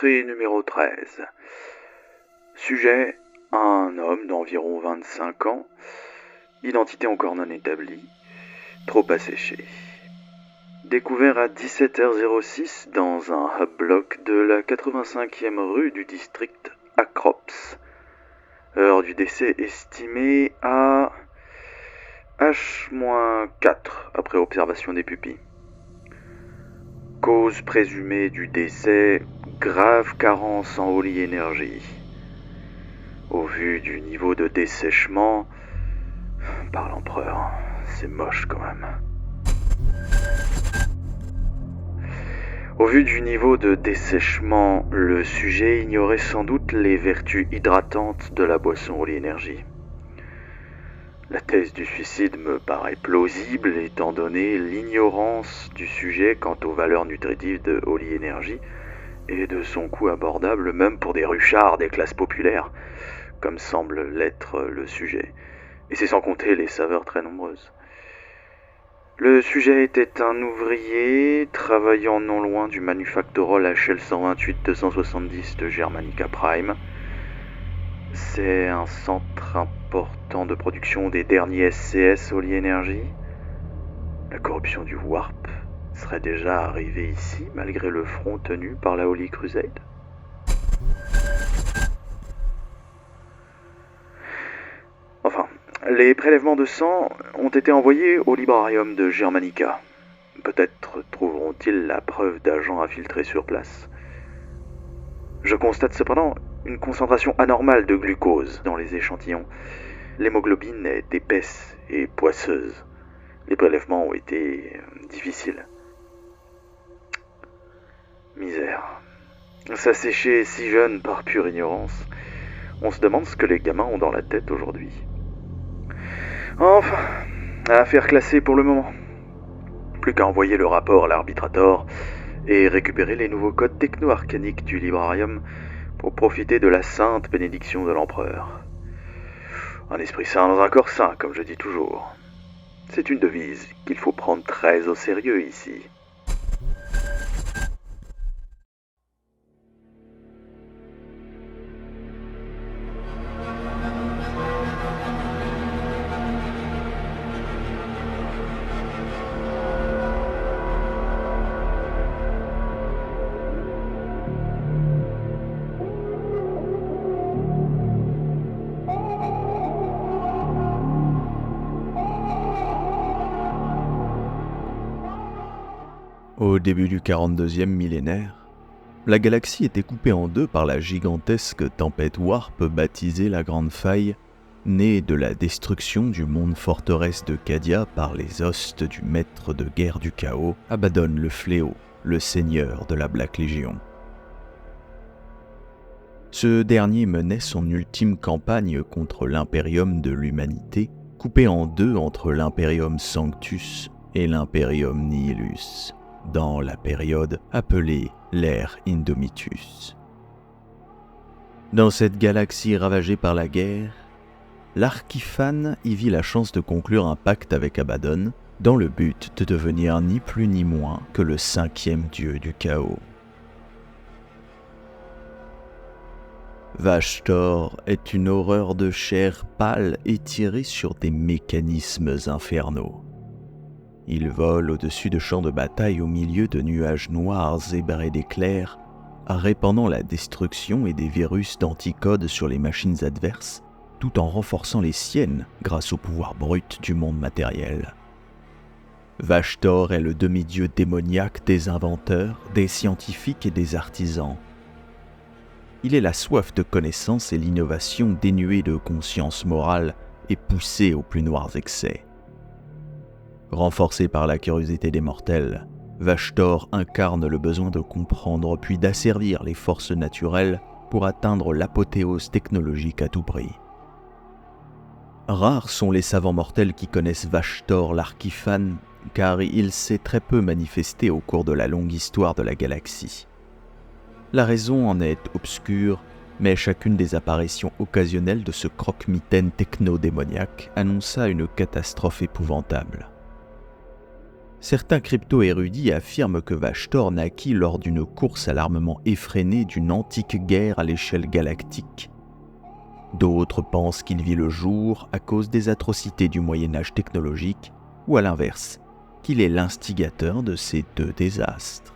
Entrée numéro 13. Sujet, un homme d'environ 25 ans. Identité encore non établie. Trop asséché. Découvert à 17h06 dans un hub block de la 85e rue du district Acrops. Heure du décès estimée à H-4 après observation des pupilles. Cause présumée du décès, grave carence en Holy Energy. Au vu du niveau de dessèchement, par l'empereur, c'est moche quand même. Au vu du niveau de dessèchement, le sujet ignorait sans doute les vertus hydratantes de la boisson Holy Energy. La thèse du suicide me paraît plausible étant donné l'ignorance du sujet quant aux valeurs nutritives de Holy Energy et de son coût abordable même pour des ruchards des classes populaires, comme semble l'être le sujet. Et c'est sans compter les saveurs très nombreuses. Le sujet était un ouvrier travaillant non loin du Manufacturol HL 128-270 de Germanica Prime. C'est un centre important de production des derniers SCS Holy Energy. La corruption du Warp serait déjà arrivée ici malgré le front tenu par la Holy Crusade. Enfin, les prélèvements de sang ont été envoyés au librarium de Germanica. Peut-être trouveront-ils la preuve d'agents infiltrés sur place. Je constate cependant une concentration anormale de glucose dans les échantillons. L'hémoglobine est épaisse et poisseuse. Les prélèvements ont été difficiles. Misère. S'assécher si jeune par pure ignorance. On se demande ce que les gamins ont dans la tête aujourd'hui. Enfin, affaire classée pour le moment. Plus qu'à envoyer le rapport à l'arbitrator et récupérer les nouveaux codes techno-arcaniques du librarium pour profiter de la sainte bénédiction de l'empereur. Un esprit saint dans un corps saint, comme je dis toujours. C'est une devise qu'il faut prendre très au sérieux ici. Au début du 42e millénaire, la galaxie était coupée en deux par la gigantesque tempête Warp baptisée la Grande Faille, née de la destruction du monde forteresse de Cadia par les hostes du maître de guerre du chaos, Abaddon le Fléau, le seigneur de la Black Légion. Ce dernier menait son ultime campagne contre l'Imperium de l'Humanité, coupé en deux entre l'Imperium Sanctus et l'Imperium Nihilus, dans la période appelée l'ère Indomitus. Dans cette galaxie ravagée par la guerre, l'Archiphane y vit la chance de conclure un pacte avec Abaddon dans le but de devenir ni plus ni moins que le 5e dieu du chaos. Vashtor est une horreur de chair pâle étirée sur des mécanismes infernaux. Il vole au-dessus de champs de bataille au milieu de nuages noirs zébrés d'éclairs, répandant la destruction et des virus d'anticodes sur les machines adverses, tout en renforçant les siennes grâce au pouvoir brut du monde matériel. Vashtor est le demi-dieu démoniaque des inventeurs, des scientifiques et des artisans. Il est la soif de connaissance et l'innovation dénuée de conscience morale et poussée aux plus noirs excès. Renforcé par la curiosité des mortels, Vashtor incarne le besoin de comprendre puis d'asservir les forces naturelles pour atteindre l'apothéose technologique à tout prix. Rares sont les savants mortels qui connaissent Vashtor l'Archiphane, car il s'est très peu manifesté au cours de la longue histoire de la galaxie. La raison en est obscure, mais chacune des apparitions occasionnelles de ce croque-mitaine techno-démoniaque annonça une catastrophe épouvantable. Certains crypto-érudits affirment que Vashtorr naquit lors d'une course à l'armement effrénée d'une antique guerre à l'échelle galactique. D'autres pensent qu'il vit le jour à cause des atrocités du Moyen-Âge technologique, ou à l'inverse, qu'il est l'instigateur de ces deux désastres.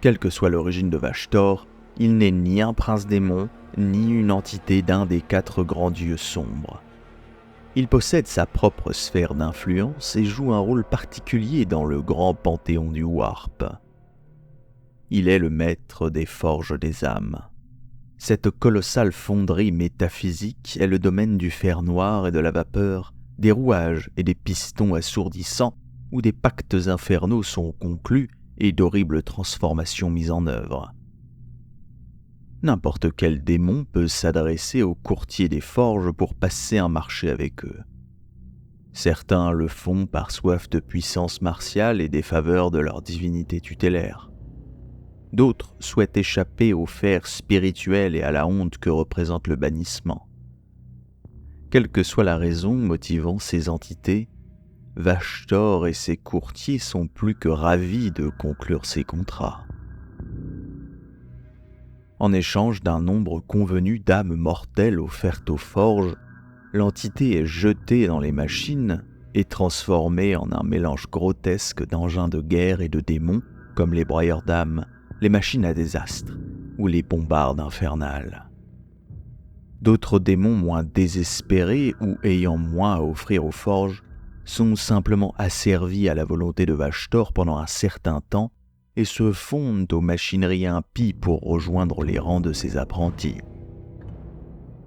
Quelle que soit l'origine de Vashtorr, il n'est ni un prince démon, ni une entité d'un des 4 grands dieux sombres. Il possède sa propre sphère d'influence et joue un rôle particulier dans le grand panthéon du Warp. Il est le maître des forges des âmes. Cette colossale fonderie métaphysique est le domaine du fer noir et de la vapeur, des rouages et des pistons assourdissants où des pactes infernaux sont conclus et d'horribles transformations mises en œuvre. N'importe quel démon peut s'adresser aux courtiers des forges pour passer un marché avec eux. Certains le font par soif de puissance martiale et des faveurs de leur divinité tutélaire. D'autres souhaitent échapper au fer spirituel et à la honte que représente le bannissement. Quelle que soit la raison motivant ces entités, Vashtorr et ses courtiers sont plus que ravis de conclure ces contrats. En échange d'un nombre convenu d'âmes mortelles offertes aux forges, l'entité est jetée dans les machines et transformée en un mélange grotesque d'engins de guerre et de démons comme les broyeurs d'âmes, les machines à désastre ou les bombardes infernales. D'autres démons moins désespérés ou ayant moins à offrir aux forges sont simplement asservis à la volonté de Vashtorr pendant un certain temps et se fondent aux machineries impies pour rejoindre les rangs de ses apprentis.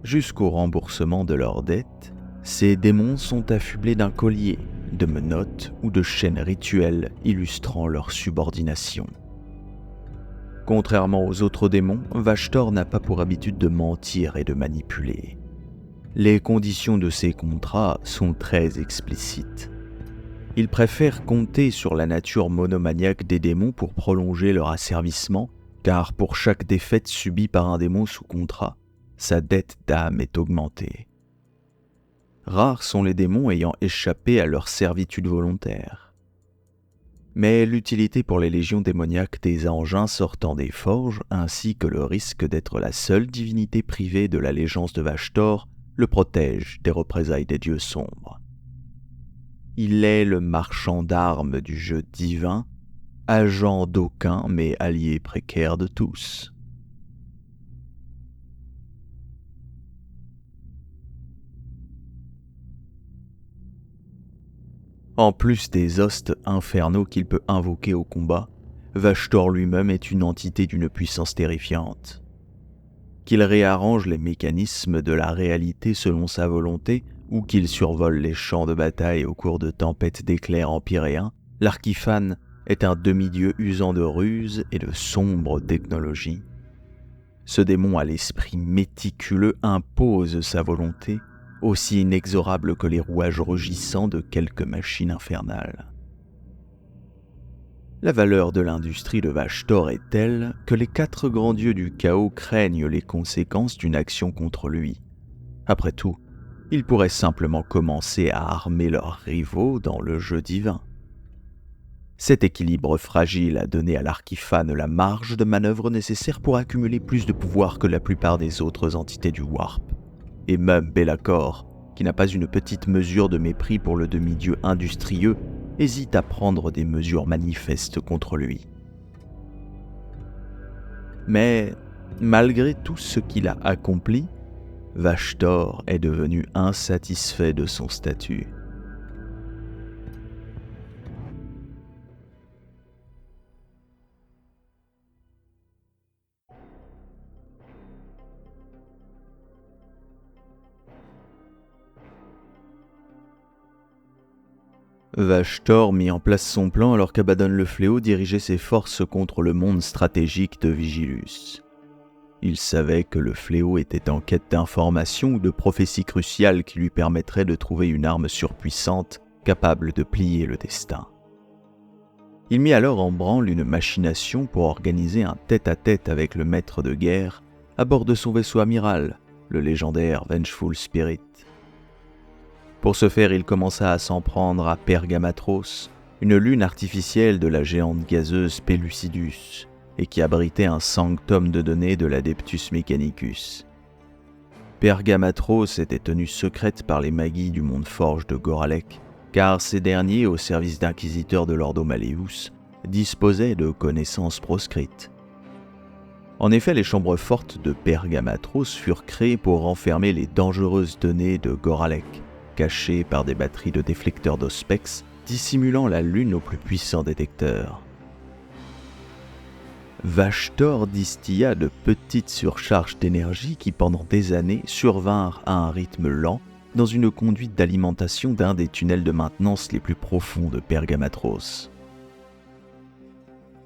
Jusqu'au remboursement de leurs dettes, ces démons sont affublés d'un collier, de menottes ou de chaînes rituelles illustrant leur subordination. Contrairement aux autres démons, Vashtorr n'a pas pour habitude de mentir et de manipuler. Les conditions de ses contrats sont très explicites. Il préfère compter sur la nature monomaniaque des démons pour prolonger leur asservissement, car pour chaque défaite subie par un démon sous contrat, sa dette d'âme est augmentée. Rares sont les démons ayant échappé à leur servitude volontaire. Mais l'utilité pour les légions démoniaques des engins sortant des forges, ainsi que le risque d'être la seule divinité privée de l'allégeance de Vashtorr, le protège des représailles des dieux sombres. Il est le marchand d'armes du jeu divin, agent d'aucuns mais allié précaire de tous. En plus des hostes infernaux qu'il peut invoquer au combat, Vashtorr lui-même est une entité d'une puissance terrifiante. Qu'il réarrange les mécanismes de la réalité selon sa volonté, ou qu'il survole les champs de bataille au cours de tempêtes d'éclairs empyréens, l'Archiphane est un demi-dieu usant de ruses et de sombres technologies. Ce démon à l'esprit méticuleux impose sa volonté, aussi inexorable que les rouages rugissants de quelques machines infernales. La valeur de l'industrie de Vashtorr est telle que les 4 grands dieux du chaos craignent les conséquences d'une action contre lui. Après tout, ils pourraient simplement commencer à armer leurs rivaux dans le jeu divin. Cet équilibre fragile a donné à l'Archiphane la marge de manœuvre nécessaire pour accumuler plus de pouvoir que la plupart des autres entités du Warp. Et même Be'lakor, qui n'a pas une petite mesure de mépris pour le demi-dieu industrieux, hésite à prendre des mesures manifestes contre lui. Mais, malgré tout ce qu'il a accompli, Vashtorr est devenu insatisfait de son statut. Vashtorr mit en place son plan alors qu'Abaddon le Fléau dirigeait ses forces contre le monde stratégique de Vigilus. Il savait que le Fléau était en quête d'informations ou de prophéties cruciales qui lui permettraient de trouver une arme surpuissante capable de plier le destin. Il mit alors en branle une machination pour organiser un tête-à-tête avec le maître de guerre à bord de son vaisseau amiral, le légendaire Vengeful Spirit. Pour ce faire, il commença à s'en prendre à Pergamatros, une lune artificielle de la géante gazeuse Pellucidus, et qui abritait un sanctum de données de l'Adeptus Mechanicus. Pergamatros était tenue secrète par les Magis du monde forge de Goralek, car ces derniers, au service d'inquisiteurs de l'Ordo Malleus, disposaient de connaissances proscrites. En effet, les chambres fortes de Pergamatros furent créées pour renfermer les dangereuses données de Goralek, cachées par des batteries de déflecteurs d'Ospex dissimulant la lune au plus puissant détecteur. Vashtor distilla de petites surcharges d'énergie qui pendant des années survinrent à un rythme lent dans une conduite d'alimentation d'un des tunnels de maintenance les plus profonds de Pergamatros.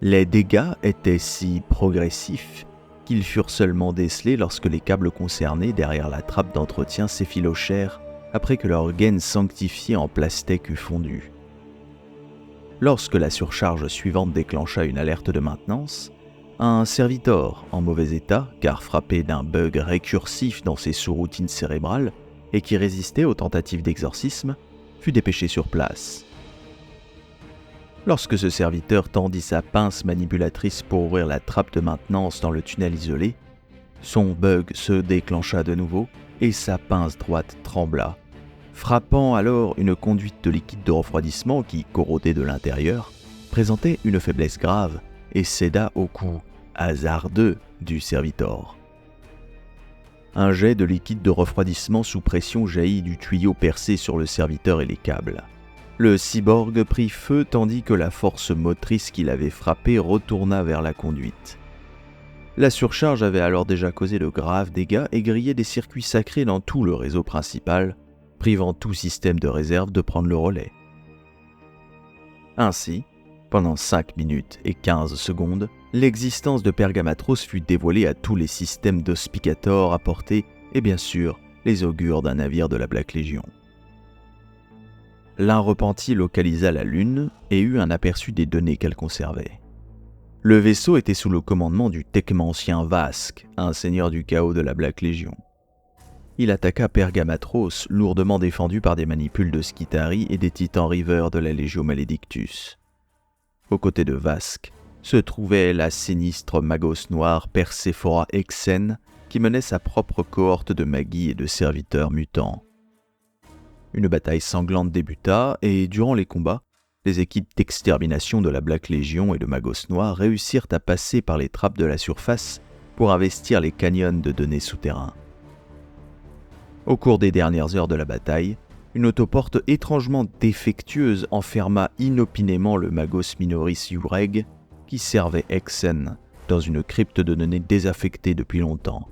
Les dégâts étaient si progressifs qu'ils furent seulement décelés lorsque les câbles concernés derrière la trappe d'entretien s'effilochèrent après que leur gaine sanctifiée en plastique eut fondu. Lorsque la surcharge suivante déclencha une alerte de maintenance, un servitor en mauvais état, car frappé d'un bug récursif dans ses sous-routines cérébrales et qui résistait aux tentatives d'exorcisme, fut dépêché sur place. Lorsque ce serviteur tendit sa pince manipulatrice pour ouvrir la trappe de maintenance dans le tunnel isolé, son bug se déclencha de nouveau et sa pince droite trembla, frappant alors une conduite de liquide de refroidissement qui, corrodée de l'intérieur, présentait une faiblesse grave et céda au coup hasardeux du servitor. Un jet de liquide de refroidissement sous pression jaillit du tuyau percé sur le serviteur et les câbles. Le cyborg prit feu tandis que la force motrice qui l'avait frappé retourna vers la conduite. La surcharge avait alors déjà causé de graves dégâts et grillé des circuits sacrés dans tout le réseau principal, privant tout système de réserve de prendre le relais. Ainsi, pendant 5 minutes et 15 secondes, l'existence de Pergamatros fut dévoilée à tous les systèmes d'Hospicator apportés et bien sûr les augures d'un navire de la Black Legion. L'un repenti localisa la Lune et eut un aperçu des données qu'elle conservait. Le vaisseau était sous le commandement du techmancien Vask, un seigneur du chaos de la Black Legion. Il attaqua Pergamatros, lourdement défendu par des manipules de Skitari et des titans riveurs de la Legio Maledictus. Aux côtés de Vask se trouvait la sinistre Magos noire Persephora Exen, qui menait sa propre cohorte de magis et de serviteurs mutants. Une bataille sanglante débuta et, durant les combats, les équipes d'extermination de la Black Legion et de Magos Noir réussirent à passer par les trappes de la surface pour investir les canyons de données souterrains. Au cours des dernières heures de la bataille, une autoporte étrangement défectueuse enferma inopinément le Magos Minoris Yureg, qui servait Exen dans une crypte de données désaffectée depuis longtemps.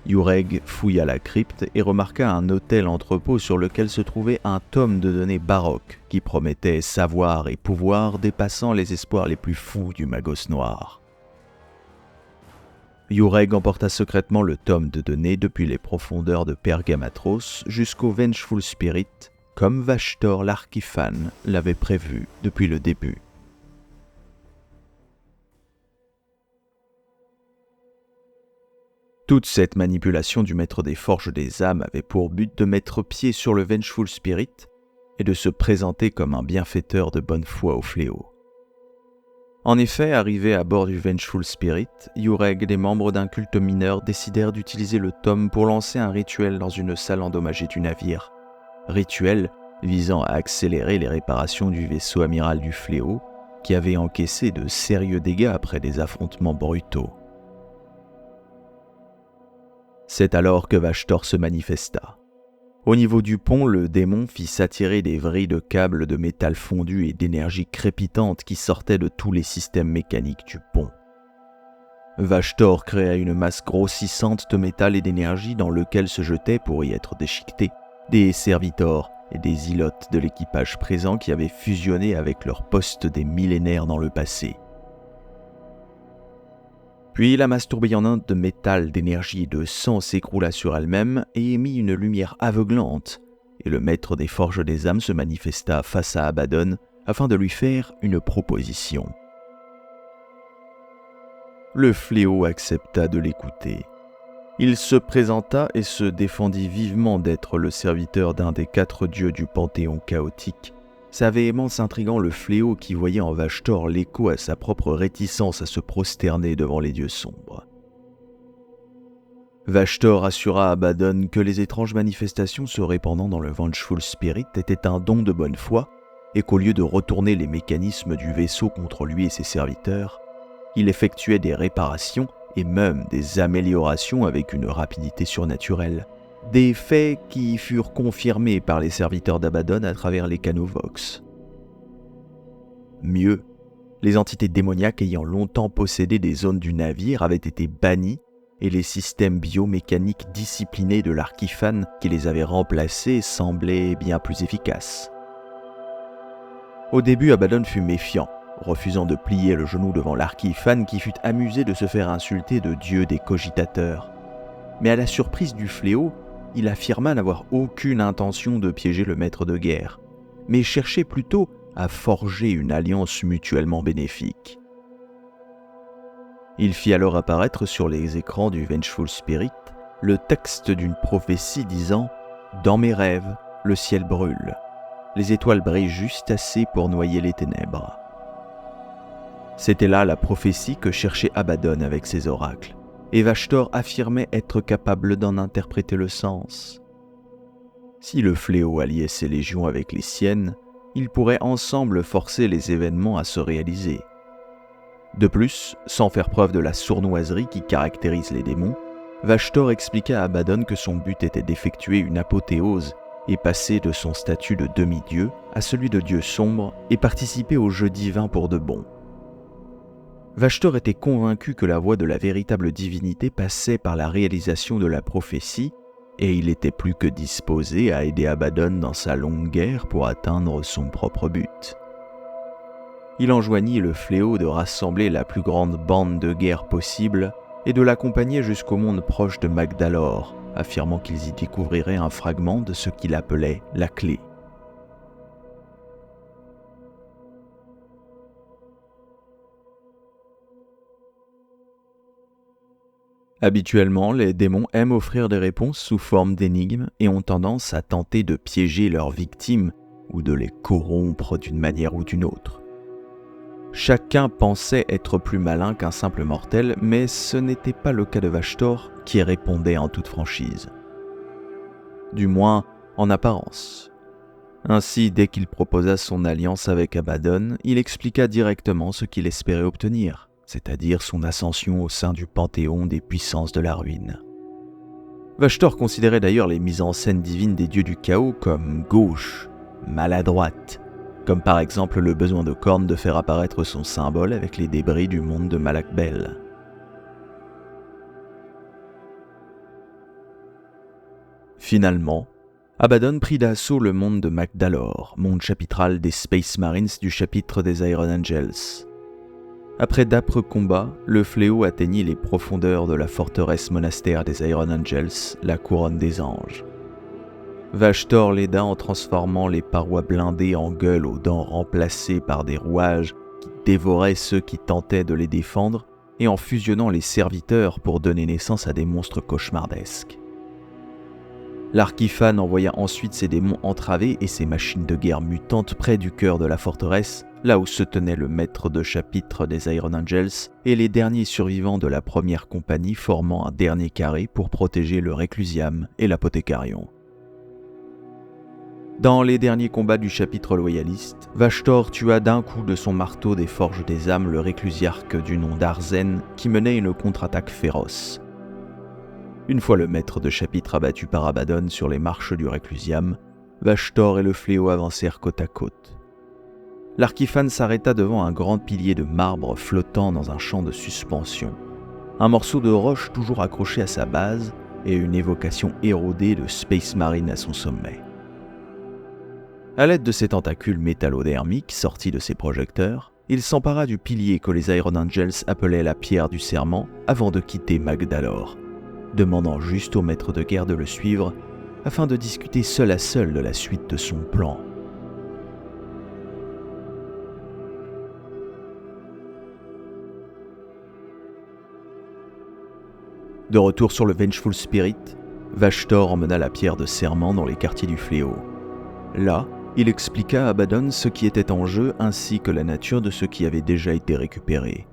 Yureg fouilla la crypte et remarqua un hôtel-entrepôt sur lequel se trouvait un tome de données baroque qui promettait savoir et pouvoir dépassant les espoirs les plus fous du Magos Noir. Yureg emporta secrètement le tome de données depuis les profondeurs de Pergamatros jusqu'au Vengeful Spirit, comme Vashtor l'Archiphane l'avait prévu depuis le début. Toute cette manipulation du maître des forges des âmes avait pour but de mettre pied sur le Vengeful Spirit et de se présenter comme un bienfaiteur de bonne foi au fléau. En effet, arrivés à bord du Vengeful Spirit, Yureg et les membres d'un culte mineur décidèrent d'utiliser le tome pour lancer un rituel dans une salle endommagée du navire. Rituel visant à accélérer les réparations du vaisseau amiral du fléau, qui avait encaissé de sérieux dégâts après des affrontements brutaux. C'est alors que Vashtor se manifesta. Au niveau du pont, le démon fit s'attirer des vrilles de câbles de métal fondu et d'énergie crépitante qui sortaient de tous les systèmes mécaniques du pont. Vashtor créa une masse grossissante de métal et d'énergie dans lequel se jetaient, pour y être déchiquetés, des servitors et des ilotes de l'équipage présent qui avaient fusionné avec leurs postes des millénaires dans le passé. Puis la masse tourbillonnante de métal, d'énergie et de sang s'écroula sur elle-même et émit une lumière aveuglante, et le maître des forges des âmes se manifesta face à Abaddon afin de lui faire une proposition. Le fléau accepta de l'écouter. Il se présenta et se défendit vivement d'être le serviteur d'un des 4 dieux du panthéon chaotique, sa véhémence intriguant le fléau qui voyait en Vashtor l'écho à sa propre réticence à se prosterner devant les dieux sombres. Vashtor assura à Abaddon que les étranges manifestations se répandant dans le Vengeful Spirit étaient un don de bonne foi et qu'au lieu de retourner les mécanismes du vaisseau contre lui et ses serviteurs, il effectuait des réparations et même des améliorations avec une rapidité surnaturelle. Des faits qui furent confirmés par les serviteurs d'Abaddon à travers les canaux Vox. Mieux, les entités démoniaques ayant longtemps possédé des zones du navire avaient été bannies et les systèmes biomécaniques disciplinés de l'Archiphane qui les avaient remplacés semblaient bien plus efficaces. Au début, Abaddon fut méfiant, refusant de plier le genou devant l'Archiphane qui fut amusé de se faire insulter de dieu des cogitateurs. Mais à la surprise du fléau, il affirma n'avoir aucune intention de piéger le maître de guerre, mais cherchait plutôt à forger une alliance mutuellement bénéfique. Il fit alors apparaître sur les écrans du Vengeful Spirit le texte d'une prophétie disant « Dans mes rêves, le ciel brûle. Les étoiles brillent juste assez pour noyer les ténèbres. » C'était là la prophétie que cherchait Abaddon avec ses oracles. Et Vashtor affirmait être capable d'en interpréter le sens. Si le fléau alliait ses légions avec les siennes, ils pourraient ensemble forcer les événements à se réaliser. De plus, sans faire preuve de la sournoiserie qui caractérise les démons, Vashtor expliqua à Abaddon que son but était d'effectuer une apothéose et passer de son statut de demi-dieu à celui de dieu sombre et participer au jeu divin pour de bon. Vashtor était convaincu que la voie de la véritable divinité passait par la réalisation de la prophétie et il était plus que disposé à aider Abaddon dans sa longue guerre pour atteindre son propre but. Il enjoignit le fléau de rassembler la plus grande bande de guerre possible et de l'accompagner jusqu'au monde proche de Magdalor, affirmant qu'ils y découvriraient un fragment de ce qu'il appelait la clé. Habituellement, les démons aiment offrir des réponses sous forme d'énigmes et ont tendance à tenter de piéger leurs victimes ou de les corrompre d'une manière ou d'une autre. Chacun pensait être plus malin qu'un simple mortel, mais ce n'était pas le cas de Vashtor qui répondait en toute franchise. Du moins, en apparence. Ainsi, dès qu'il proposa son alliance avec Abaddon, il expliqua directement ce qu'il espérait obtenir, c'est-à-dire son ascension au sein du panthéon des puissances de la ruine. Vashtor considérait d'ailleurs les mises en scène divines des dieux du chaos comme gauches, maladroites, comme par exemple le besoin de Khorne de faire apparaître son symbole avec les débris du monde de Malak Bel. Finalement, Abaddon prit d'assaut le monde de Magdalor, monde chapitral des Space Marines du chapitre des Iron Angels. Après d'âpres combats, le fléau atteignit les profondeurs de la forteresse monastère des Iron Angels, la couronne des anges. Vashtor l'aida en transformant les parois blindées en gueules aux dents remplacées par des rouages qui dévoraient ceux qui tentaient de les défendre et en fusionnant les serviteurs pour donner naissance à des monstres cauchemardesques. L'Archiphane envoya ensuite ses démons entravés et ses machines de guerre mutantes près du cœur de la forteresse, là où se tenait le maître de chapitre des Iron Angels et les derniers survivants de la première compagnie formant un dernier carré pour protéger le Reclusiam et l'Apothécarion. Dans les derniers combats du chapitre loyaliste, Vashtor tua d'un coup de son marteau des forges des âmes le réclusiarque du nom d'Arzen qui menait une contre-attaque féroce. Une fois le maître de chapitre abattu par Abaddon sur les marches du Reclusiam, Vashtor et le fléau avancèrent côte à côte. L'Archiphane s'arrêta devant un grand pilier de marbre flottant dans un champ de suspension, un morceau de roche toujours accroché à sa base et une évocation érodée de Space Marine à son sommet. À l'aide de ses tentacules métallodermiques sortis de ses projecteurs, il s'empara du pilier que les Iron Angels appelaient la pierre du serment avant de quitter Magdalor, demandant juste au maître de guerre de le suivre afin de discuter seul à seul de la suite de son plan. De retour sur le Vengeful Spirit, Vashtor emmena la pierre de serment dans les quartiers du fléau. Là, Il expliqua à Abaddon ce qui était en jeu ainsi que la nature de ce qui avait déjà été récupéré.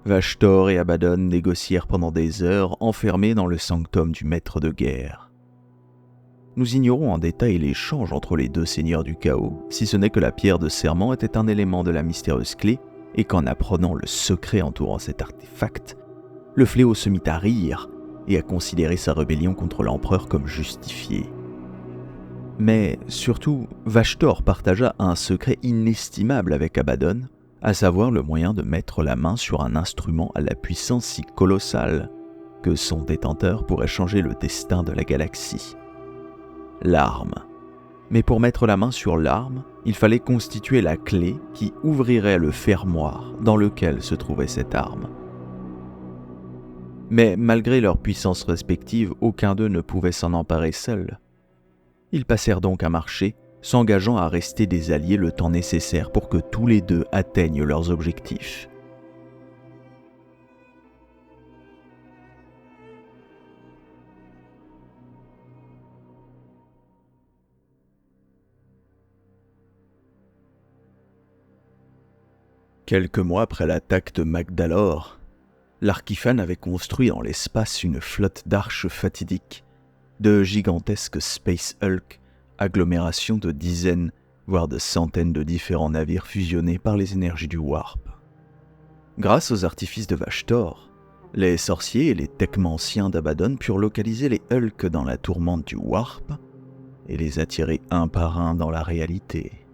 Vashtor et Abaddon négocièrent pendant des heures, enfermés dans le sanctum du maître de guerre. Nous ignorons en détail l'échange entre les deux seigneurs du chaos, si ce n'est que la pierre de serment était un élément de la mystérieuse clé et qu'en apprenant le secret entourant cet artefact, le fléau se mit à rire et à considérer sa rébellion contre l'empereur comme justifiée. Mais surtout, Vashtor partagea un secret inestimable avec Abaddon, à savoir le moyen de mettre la main sur un instrument à la puissance si colossale que son détenteur pourrait changer le destin de la galaxie. L'arme. Mais pour mettre la main sur l'arme, il fallait constituer la clé qui ouvrirait le fermoir dans lequel se trouvait cette arme. Mais malgré leurs puissances respectives, aucun d'eux ne pouvait s'en emparer seul. Ils passèrent donc un marché, s'engageant à rester des alliés le temps nécessaire pour que tous les deux atteignent leurs objectifs. Quelques mois après l'attaque de Magdalor, l'Archiphane avait construit dans l'espace une flotte d'arches fatidiques, de gigantesques Space Hulk, agglomération de dizaines, voire de centaines de différents navires fusionnés par les énergies du Warp. Grâce aux artifices de Vashtor, les sorciers et les techmanciens d'Abaddon purent localiser les Hulk dans la tourmente du Warp et les attirer un par un dans la réalité.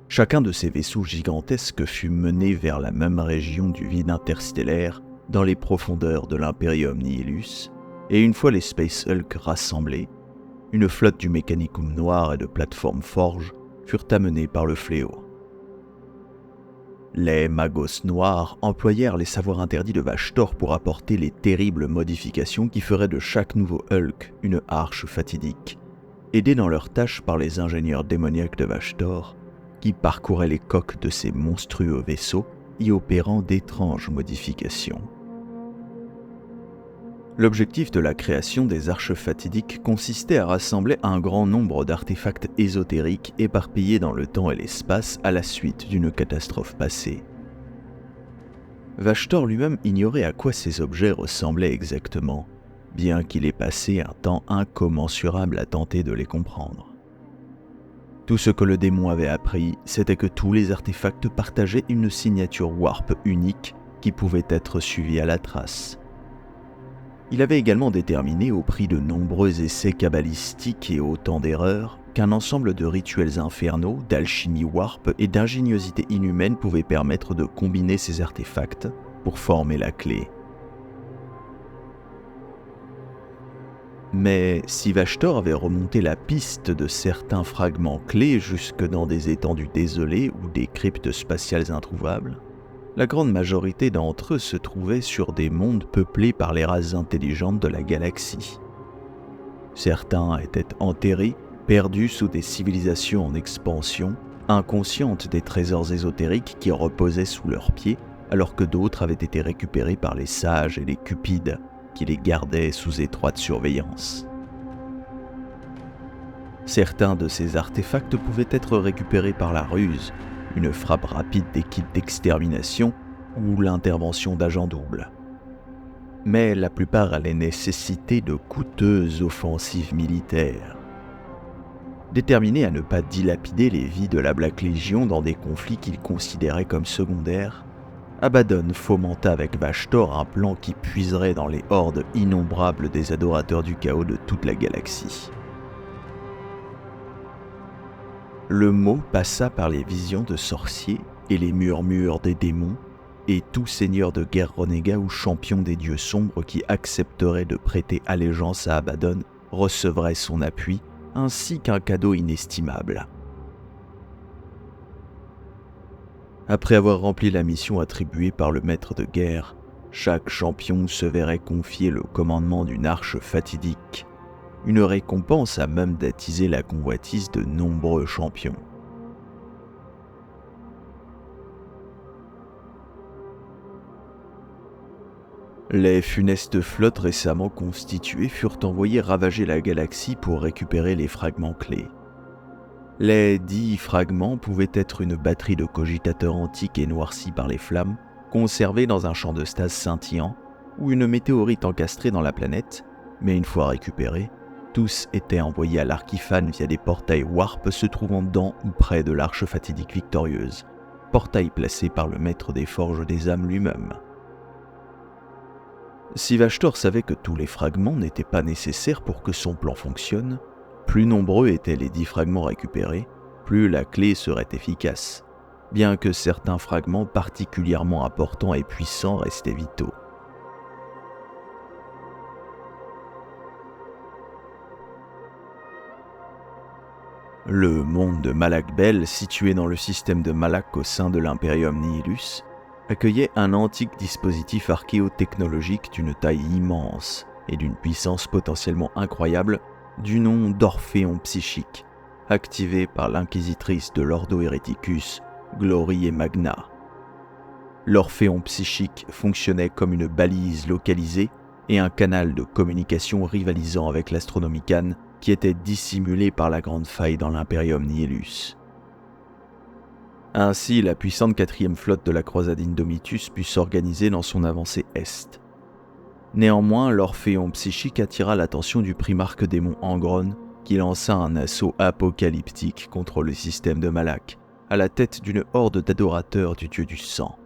Chacun de ces vaisseaux gigantesques fut mené vers la même région du vide interstellaire dans les profondeurs de l'Imperium Nihilus, et une fois les Space Hulk rassemblés, une flotte du Mechanicum noir et de plateformes forges furent amenés par le fléau. Les Magos noirs employèrent les savoirs interdits de Vashtor pour apporter les terribles modifications qui feraient de chaque nouveau Hulk une arche fatidique, aidés dans leur tâche par les ingénieurs démoniaques de Vashtor, qui parcouraient les coques de ces monstrueux vaisseaux, y opérant d'étranges modifications. L'objectif de la création des arches fatidiques consistait à rassembler un grand nombre d'artefacts ésotériques éparpillés dans le temps et l'espace à la suite d'une catastrophe passée. Vashtor lui-même ignorait à quoi ces objets ressemblaient exactement, bien qu'il ait passé un temps incommensurable à tenter de les comprendre. Tout ce que le démon avait appris, c'était que tous les artefacts partageaient une signature Warp unique qui pouvait être suivie à la trace. Il avait également déterminé, au prix de nombreux essais cabalistiques et autant d'erreurs, qu'un ensemble de rituels infernaux, d'alchimie warp et d'ingéniosité inhumaine pouvait permettre de combiner ces artefacts pour former la clé. Mais si Vashtor avait remonté la piste de certains fragments clés jusque dans des étendues désolées ou des cryptes spatiales introuvables, la grande majorité d'entre eux se trouvaient sur des mondes peuplés par les races intelligentes de la galaxie. Certains étaient enterrés, perdus sous des civilisations en expansion, inconscientes des trésors ésotériques qui reposaient sous leurs pieds, alors que d'autres avaient été récupérés par les sages et les cupides qui les gardaient sous étroite surveillance. Certains de ces artefacts pouvaient être récupérés par la ruse, une frappe rapide d'équipe d'extermination ou l'intervention d'agents doubles. Mais la plupart allaient nécessiter de coûteuses offensives militaires. Déterminé à ne pas dilapider les vies de la Black Legion dans des conflits qu'il considérait comme secondaires, Abaddon fomenta avec Vashtor un plan qui puiserait dans les hordes innombrables des adorateurs du chaos de toute la galaxie. Le mot passa par les visions de sorciers et les murmures des démons, et tout seigneur de guerre renégat ou champion des dieux sombres qui accepterait de prêter allégeance à Abaddon recevrait son appui, ainsi qu'un cadeau inestimable. Après avoir rempli la mission attribuée par le maître de guerre, chaque champion se verrait confier le commandement d'une arche fatidique, une récompense à même d'attiser la convoitise de nombreux champions. Les funestes flottes récemment constituées furent envoyées ravager la galaxie pour récupérer les fragments clés. Les 10 fragments pouvaient être une batterie de cogitateurs antiques et noircis par les flammes, conservée dans un champ de stase scintillant, ou une météorite encastrée dans la planète, mais une fois récupérés, tous étaient envoyés à l'Archiphane via des portails warp se trouvant dans ou près de l'arche fatidique victorieuse, portail placé par le maître des forges des âmes lui-même. Si Vashtor savait que tous les fragments n'étaient pas nécessaires pour que son plan fonctionne, plus nombreux étaient les 10 fragments récupérés, plus la clé serait efficace, bien que certains fragments particulièrement importants et puissants restaient vitaux. Le monde de Malak Bel, situé dans le système de Malak au sein de l'Imperium Nihilus, accueillait un antique dispositif archéotechnologique d'une taille immense et d'une puissance potentiellement incroyable du nom d'Orphéon Psychique, activé par l'inquisitrice de l'Ordo Hereticus, Glorie et Magna. L'Orphéon Psychique fonctionnait comme une balise localisée et un canal de communication rivalisant avec l'Astronomican qui était dissimulé par la grande faille dans l'Imperium Nihilus. Ainsi, la puissante 4e flotte de la croisade Indomitus put s'organiser dans son avancée est. Néanmoins, l'Orphéon Psychique attira l'attention du primarque démon Angron, qui lança un assaut apocalyptique contre le système de Malak, à la tête d'une horde d'adorateurs du dieu du sang.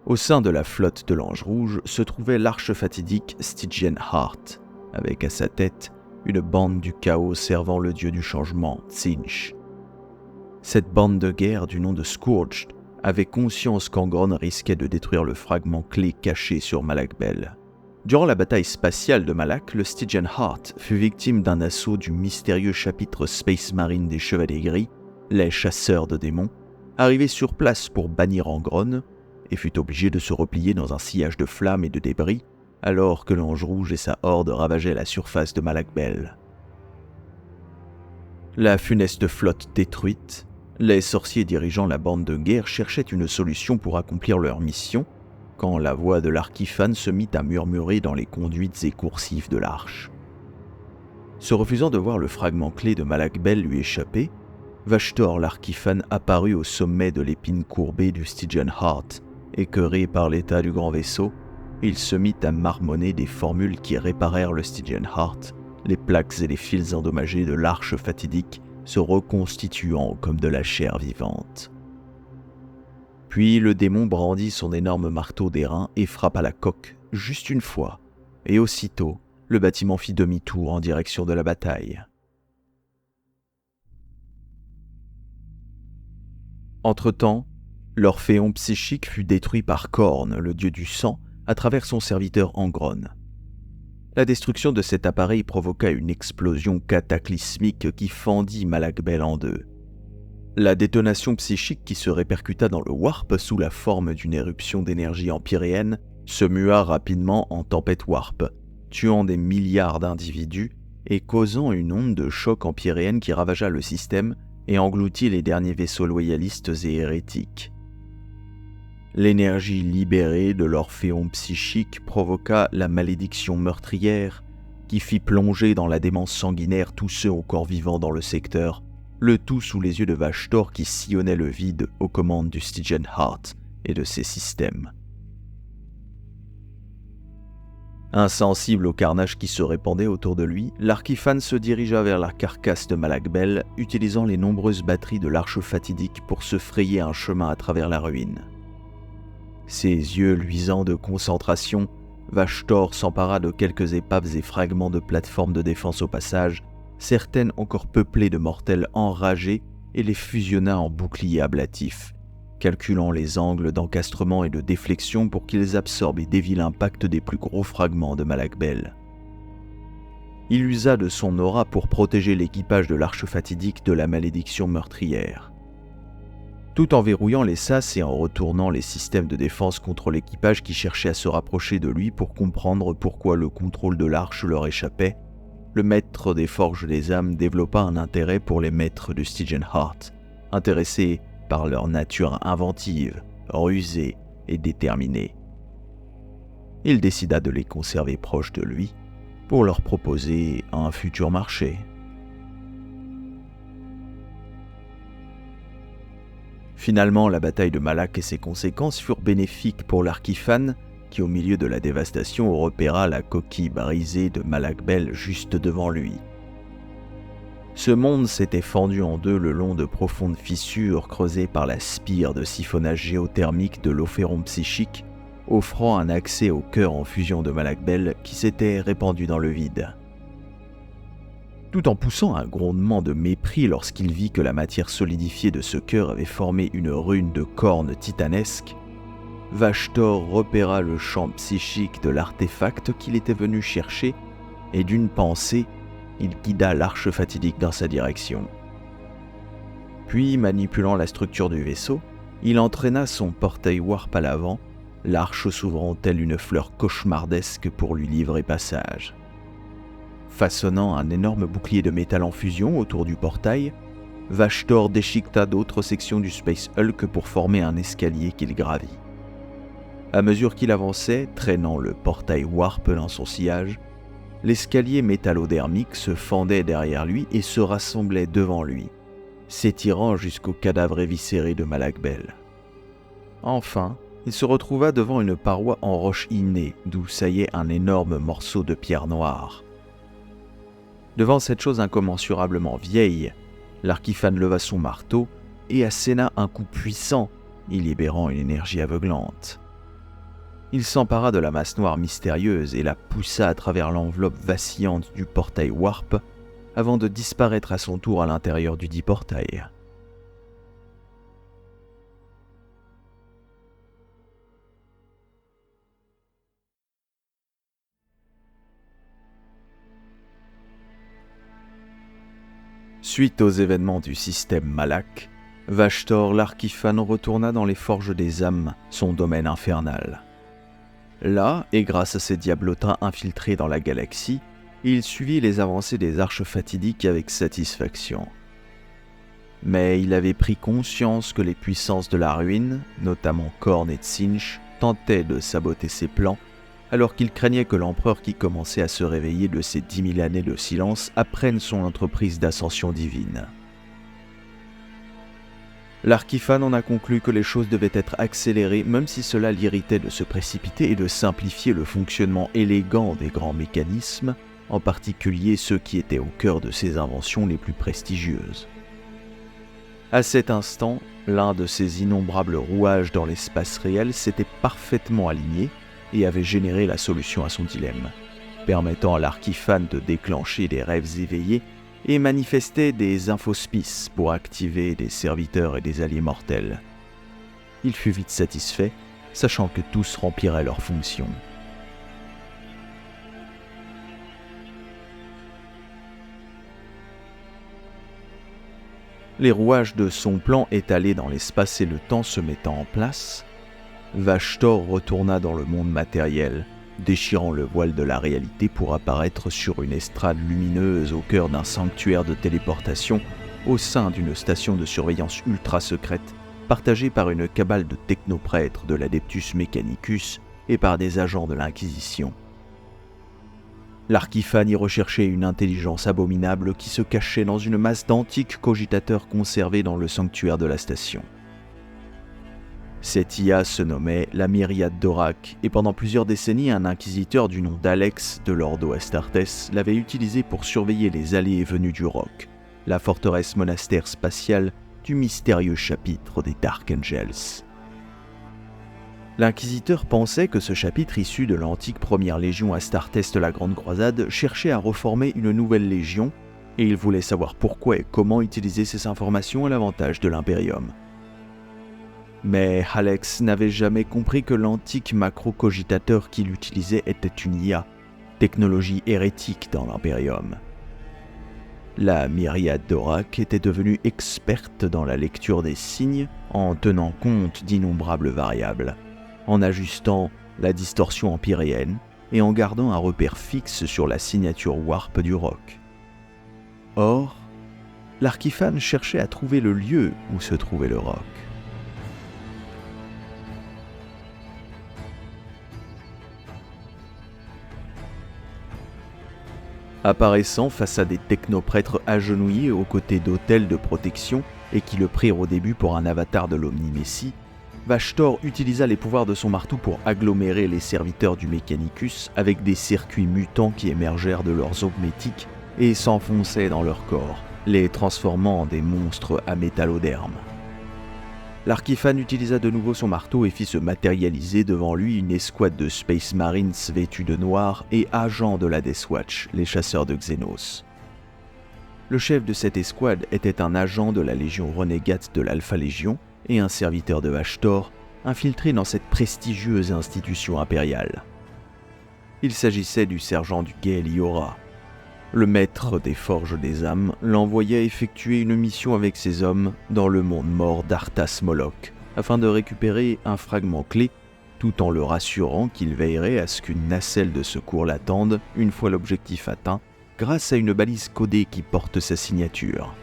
Au sein de la flotte de l'Ange Rouge se trouvait l'arche fatidique Stygian Heart, avec à sa tête une bande du chaos servant le dieu du changement, Tzeentch. Cette bande de guerre du nom de Scourged avait conscience qu'Angron risquait de détruire le fragment clé caché sur Malak Bel. Durant la bataille spatiale de Malak, le Stygian Heart fut victime d'un assaut du mystérieux chapitre Space Marine des Chevaliers Gris, les chasseurs de démons, arrivé sur place pour bannir Angron, et fut obligé de se replier dans un sillage de flammes et de débris, alors que l'Ange Rouge et sa horde ravageaient la surface de Malak Bel. La funeste flotte détruite, les sorciers dirigeant la bande de guerre cherchaient une solution pour accomplir leur mission, quand la voix de l'Archiphane se mit à murmurer dans les conduites et coursives de l'arche. Se refusant de voir le fragment clé de Malak Bel lui échapper, Vashtor l'Archiphane apparut au sommet de l'épine courbée du Stygian Heart. Écœuré par l'état du grand vaisseau, il se mit à marmonner des formules qui réparèrent le Stygian Heart, les plaques et les fils endommagés de l'arche fatidique se reconstituant comme de la chair vivante. Puis le démon brandit son énorme marteau d'airain et frappa la coque, juste une fois, et aussitôt, le bâtiment fit demi-tour en direction de la bataille. Entre-temps, l'Orphéon Psychique fut détruit par Khorne, le dieu du sang, à travers son serviteur Angron. La destruction de cet appareil provoqua une explosion cataclysmique qui fendit Malak Bel en deux. La détonation psychique qui se répercuta dans le warp sous la forme d'une éruption d'énergie empyréenne se mua rapidement en tempête warp, tuant des milliards d'individus et causant une onde de choc empyréenne qui ravagea le système et engloutit les derniers vaisseaux loyalistes et hérétiques. L'énergie libérée de l'Orphéon Psychique provoqua la malédiction meurtrière qui fit plonger dans la démence sanguinaire tous ceux au corps vivant dans le secteur, le tout sous les yeux de Vashtor qui sillonnait le vide aux commandes du Stygian Heart et de ses systèmes. Insensible au carnage qui se répandait autour de lui, l'Archiphane se dirigea vers la carcasse de Malak Bel, utilisant les nombreuses batteries de l'arche fatidique pour se frayer un chemin à travers la ruine. Ses yeux luisants de concentration, Vashtor s'empara de quelques épaves et fragments de plateformes de défense au passage, certaines encore peuplées de mortels enragés, et les fusionna en boucliers ablatifs, calculant les angles d'encastrement et de déflexion pour qu'ils absorbent et dévient l'impact des plus gros fragments de Malak Bel. Il usa de son aura pour protéger l'équipage de l'arche fatidique de la malédiction meurtrière. Tout en verrouillant les sas et en retournant les systèmes de défense contre l'équipage qui cherchait à se rapprocher de lui pour comprendre pourquoi le contrôle de l'arche leur échappait, le maître des forges des âmes développa un intérêt pour les maîtres du Stygian Heart, intéressés par leur nature inventive, rusée et déterminée. Il décida de les conserver proches de lui pour leur proposer un futur marché. Finalement, la bataille de Malak et ses conséquences furent bénéfiques pour l'Arkifan, qui au milieu de la dévastation repéra la coquille brisée de Malak Bel juste devant lui. Ce monde s'était fendu en deux le long de profondes fissures creusées par la spire de siphonnage géothermique de l'Ophéron psychique, offrant un accès au cœur en fusion de Malak Bel qui s'était répandu dans le vide. Tout en poussant un grondement de mépris lorsqu'il vit que la matière solidifiée de ce cœur avait formé une rune de cornes titanesques, Vashtor repéra le champ psychique de l'artefact qu'il était venu chercher et d'une pensée, il guida l'arche fatidique dans sa direction. Puis, manipulant la structure du vaisseau, il entraîna son portail warp à l'avant, l'arche s'ouvrant telle une fleur cauchemardesque pour lui livrer passage. Façonnant un énorme bouclier de métal en fusion autour du portail, Vashtor déchiqueta d'autres sections du Space Hulk pour former un escalier qu'il gravit. À mesure qu'il avançait, traînant le portail warp dans son sillage, l'escalier métallodermique se fendait derrière lui et se rassemblait devant lui, s'étirant jusqu'au cadavre éviscéré de Malak Bel. Enfin, il se retrouva devant une paroi en roche innée d'où saillait un énorme morceau de pierre noire. Devant cette chose incommensurablement vieille, l'Arkifan leva son marteau et asséna un coup puissant, y libérant une énergie aveuglante. Il s'empara de la masse noire mystérieuse et la poussa à travers l'enveloppe vacillante du portail warp avant de disparaître à son tour à l'intérieur du dit portail. Suite aux événements du système Malak, Vashtor l'Arkifan retourna dans les forges des âmes, son domaine infernal. Là, et grâce à ses diablotins infiltrés dans la galaxie, il suivit les avancées des arches fatidiques avec satisfaction. Mais il avait pris conscience que les puissances de la ruine, notamment Khorne et Tzeentch, tentaient de saboter ses plans, alors qu'il craignait que l'empereur qui commençait à se réveiller de ses 10 000 années de silence apprenne son entreprise d'ascension divine. L'Arkifan en a conclu que les choses devaient être accélérées, même si cela l'irritait de se précipiter et de simplifier le fonctionnement élégant des grands mécanismes, en particulier ceux qui étaient au cœur de ses inventions les plus prestigieuses. À cet instant, l'un de ces innombrables rouages dans l'espace réel s'était parfaitement aligné et avait généré la solution à son dilemme, permettant à l'Arkifan de déclencher des rêves éveillés et manifester des infospices pour activer des serviteurs et des alliés mortels. Il fut vite satisfait, sachant que tous rempliraient leurs fonctions. Les rouages de son plan étalés dans l'espace et le temps se mettant en place, Vashtor retourna dans le monde matériel, déchirant le voile de la réalité pour apparaître sur une estrade lumineuse au cœur d'un sanctuaire de téléportation au sein d'une station de surveillance ultra secrète partagée par une cabale de technoprêtres de l'Adeptus Mechanicus et par des agents de l'Inquisition. L'Arkifan y recherchait une intelligence abominable qui se cachait dans une masse d'antiques cogitateurs conservés dans le sanctuaire de la station. Cette IA se nommait la Myriade d'Orak, et pendant plusieurs décennies, un inquisiteur du nom d'Alex de l'Ordo Astartes l'avait utilisé pour surveiller les allées et venues du Roc, la forteresse monastère spatiale du mystérieux chapitre des Dark Angels. L'inquisiteur pensait que ce chapitre issu de l'antique première légion Astartes de la Grande Croisade cherchait à reformer une nouvelle légion, et il voulait savoir pourquoi et comment utiliser ces informations à l'avantage de l'Imperium. Mais Alex n'avait jamais compris que l'antique macro-cogitateur qu'il utilisait était une IA, technologie hérétique dans l'Imperium. La Myriade d'Orak était devenue experte dans la lecture des signes en tenant compte d'innombrables variables, en ajustant la distorsion empyréenne et en gardant un repère fixe sur la signature warp du roc. Or, l'Arkifan cherchait à trouver le lieu où se trouvait le roc. Apparaissant face à des technoprêtres agenouillés aux côtés d'autels de protection et qui le prirent au début pour un avatar de l'Omni-Messie, Vashtor utilisa les pouvoirs de son marteau pour agglomérer les serviteurs du Mechanicus avec des circuits mutants qui émergèrent de leurs augmétiques et s'enfonçaient dans leur corps, les transformant en des monstres à métalloderme. L'Archiphane utilisa de nouveau son marteau et fit se matérialiser devant lui une escouade de Space Marines vêtus de noir et agents de la Death Watch, les chasseurs de Xenos. Le chef de cette escouade était un agent de la Légion renégate de l'Alpha Légion et un serviteur de Vashtor, infiltré dans cette prestigieuse institution impériale. Il s'agissait du sergent du Gael Iora. Le maître des Forges des âmes l'envoya effectuer une mission avec ses hommes dans le monde mort d'Arthas Moloch, afin de récupérer un fragment clé, tout en le rassurant qu'il veillerait à ce qu'une nacelle de secours l'attende une fois l'objectif atteint, grâce à une balise codée qui porte sa signature.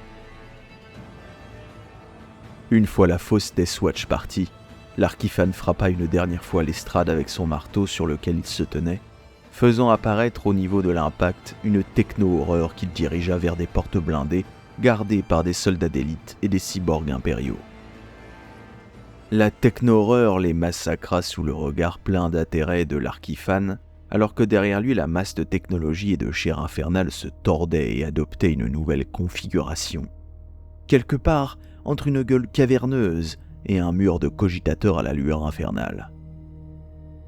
Une fois la fausse Death Watch partie, l'Archiphane frappa une dernière fois l'estrade avec son marteau sur lequel il se tenait, faisant apparaître au niveau de l'impact une techno-horreur qu'il dirigea vers des portes blindées gardées par des soldats d'élite et des cyborgs impériaux. La techno-horreur les massacra sous le regard plein d'intérêt de l'Archiphane, alors que derrière lui la masse de technologie et de chair infernale se tordait et adoptait une nouvelle configuration. Quelque part entre une gueule caverneuse et un mur de cogitateurs à la lueur infernale.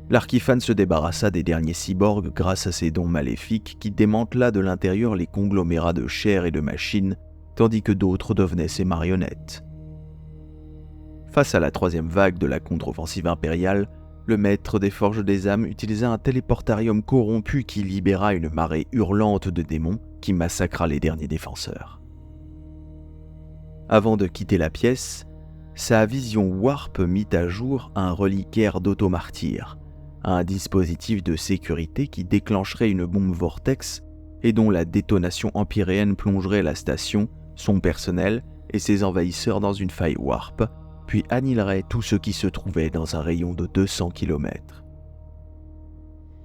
L'Archiphane se débarrassa des derniers cyborgs grâce à ses dons maléfiques qui démantela de l'intérieur les conglomérats de chair et de machines, tandis que d'autres devenaient ses marionnettes. Face à la troisième vague de la contre-offensive impériale, le maître des Forges des âmes utilisa un téléportarium corrompu qui libéra une marée hurlante de démons qui massacra les derniers défenseurs. Avant de quitter la pièce, sa vision Warp mit à jour un reliquaire d'automartyr, un dispositif de sécurité qui déclencherait une bombe vortex et dont la détonation empyréenne plongerait la station, son personnel et ses envahisseurs dans une faille Warp, puis annihilerait tout ce qui se trouvait dans un rayon de 200 km.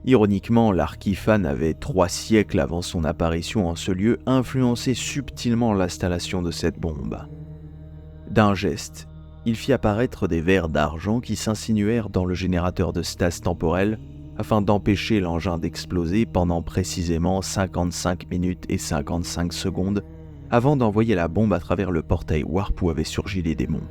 Ironiquement, l'Archiphane avait 3 siècles avant son apparition en ce lieu influencé subtilement l'installation de cette bombe. D'un geste, il fit apparaître des vers d'argent qui s'insinuèrent dans le générateur de stase temporelle afin d'empêcher l'engin d'exploser pendant précisément 55 minutes et 55 secondes avant d'envoyer la bombe à travers le portail Warp où avaient surgi les démons.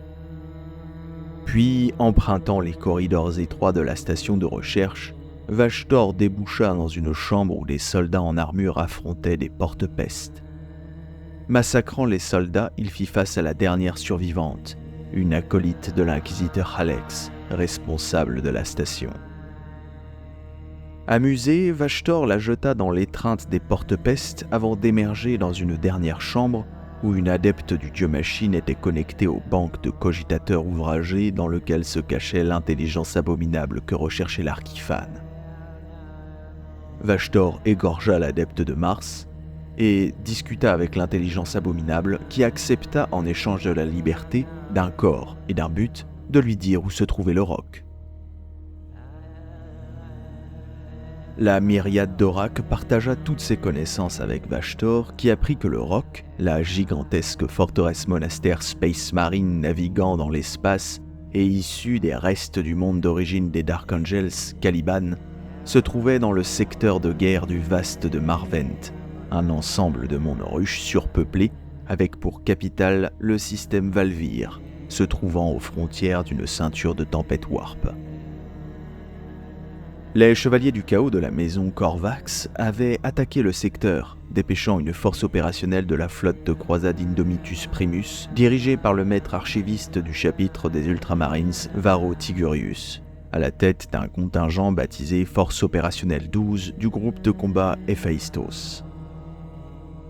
Puis, empruntant les corridors étroits de la station de recherche, Vashtor déboucha dans une chambre où des soldats en armure affrontaient des porte-pestes. Massacrant les soldats, il fit face à la dernière survivante, une acolyte de l'inquisiteur Alex, responsable de la station. Amusé, Vashtor la jeta dans l'étreinte des porte-pestes avant d'émerger dans une dernière chambre où une adepte du dieu-machine était connectée aux banques de cogitateurs ouvragés dans lequel se cachait l'intelligence abominable que recherchait l'Archiphane. Vashtor égorgea l'adepte de Mars et discuta avec l'intelligence abominable qui accepta en échange de la liberté, d'un corps et d'un but, de lui dire où se trouvait le roc. La myriade d'Orak partagea toutes ses connaissances avec Vashtor qui apprit que le roc, la gigantesque forteresse monastère Space Marine naviguant dans l'espace et issue des restes du monde d'origine des Dark Angels, Caliban, se trouvait dans le secteur de guerre du vaste de Marvent, un ensemble de mondes ruches surpeuplés avec pour capitale le système Valvir, se trouvant aux frontières d'une ceinture de tempête Warp. Les chevaliers du chaos de la maison Corvax avaient attaqué le secteur, dépêchant une force opérationnelle de la flotte de croisade Indomitus Primus, dirigée par le maître archiviste du chapitre des Ultramarines, Varro Tigurius, à la tête d'un contingent baptisé Force opérationnelle 12 du groupe de combat Héphaïstos.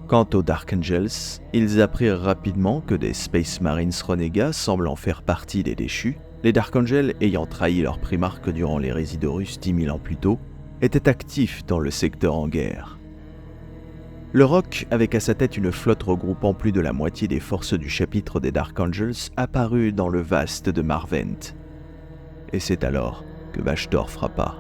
Quant aux Dark Angels, ils apprirent rapidement que des Space Marines renégats semblant faire partie des déchus, les Dark Angels ayant trahi leur primarque durant l'hérésie d'Horus 10 000 ans plus tôt, étaient actifs dans le secteur en guerre. Le Roc, avec à sa tête une flotte regroupant plus de la moitié des forces du chapitre des Dark Angels, apparut dans le vaste de Marvent. Et c'est alors que Vashtor frappa.